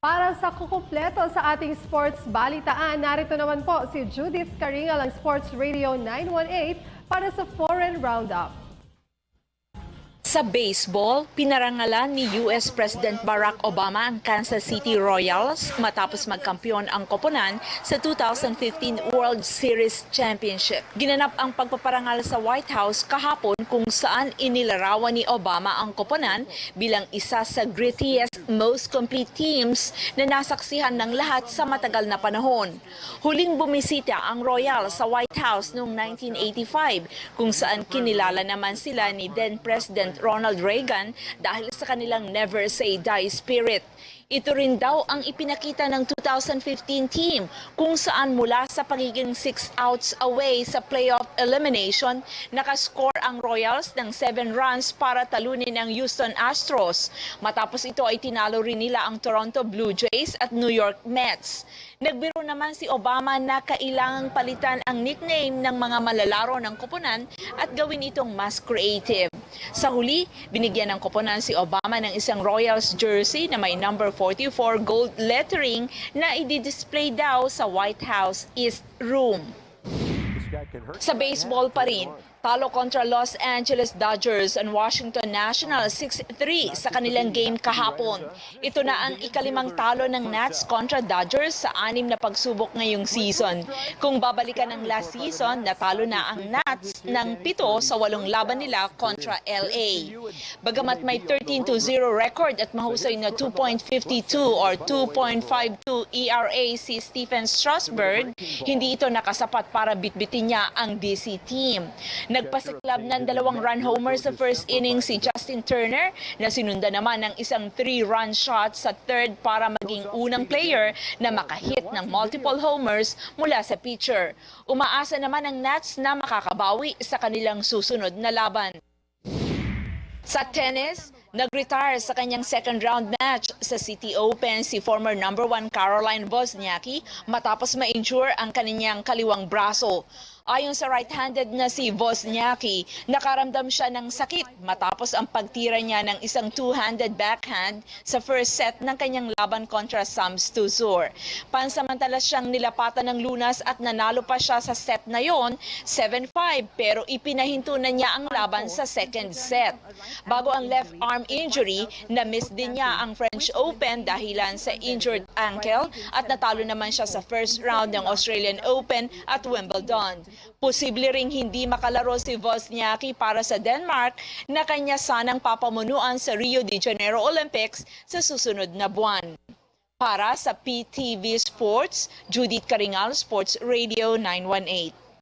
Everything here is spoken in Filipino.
Para sa kukumpleto sa ating sports balitaan, narito naman po si Judith Caringal ng Sports Radio 918 para sa Foreign Roundup. Sa baseball, pinarangalan ni US President Barack Obama ang Kansas City Royals matapos magkampiyon ang koponan sa 2015 World Series Championship. Ginanap ang pagpaparangal sa White House kahapon kung saan inilarawan ni Obama ang koponan bilang isa sa grittiest, most complete teams na nasaksihan ng lahat sa matagal na panahon. Huling bumisita ang Royals sa White House noong 1985 kung saan kinilala naman sila ni then President Ronald Reagan dahil sa kanilang never say die spirit. Ito rin daw ang ipinakita ng 2015 team kung saan mula sa pagiging 6 outs away sa playoff elimination, nakascore ang Royals ng 7 runs para talunin ang Houston Astros. Matapos ito ay tinalo rin nila ang Toronto Blue Jays at New York Mets. Nagbiro naman si Obama na kailangang palitan ang nickname ng mga malalaro ng koponan at gawin itong mas creative. Sa huli, binigyan ng koponan si Obama ng isang Royals jersey na may number 44 gold lettering na i-display daw sa White House East Room. Sa baseball pa rin, talo kontra Los Angeles Dodgers and Washington Nationals 6-3 sa kanilang game kahapon. Ito na ang ikalimang talo ng Nats kontra Dodgers sa 6 na pagsubok ngayong season. Kung babalikan ng last season, natalo na ang Nats ng 7 sa 8 laban nila kontra LA. Bagamat may 13-0 record at mahusay na 2.52 or 2.52 ERA si Stephen Strasburg, hindi ito nakasapat para bitbitin niya ang DC team. Nagpasiklab ng 2-run homer sa first inning si Justin Turner na sinundan naman ng isang 3-run shot sa third para maging unang player na makahit ng multiple homers mula sa pitcher. Umaasa naman ang Nats na makakabawi sa kanilang susunod na laban. Sa tennis, nag-retire sa kanyang second round match sa City Open si former number 1 Caroline Wozniacki matapos ma-injure ang kanyang kaliwang braso. Ayon sa right-handed na si Wozniacki, nakaramdam siya ng sakit matapos ang pagtira niya ng isang two-handed backhand sa first set ng kanyang laban kontra Sam Stosur. Pansamantala siyang nilapatan ng lunas at nanalo pa siya sa set na yon, 7-5, pero ipinahinto na niya ang laban sa second set. Bago ang left arm injury, na-miss din niya ang French Open dahilan sa injured ankle at natalo naman siya sa first round ng Australian Open at Wimbledon. Posible ring hindi makalaro si Wozniacki para sa Denmark na kanya sanang papamunuan sa Rio de Janeiro Olympics sa susunod na buwan. Para sa PTV Sports, Judith Caringal, Sports Radio 918.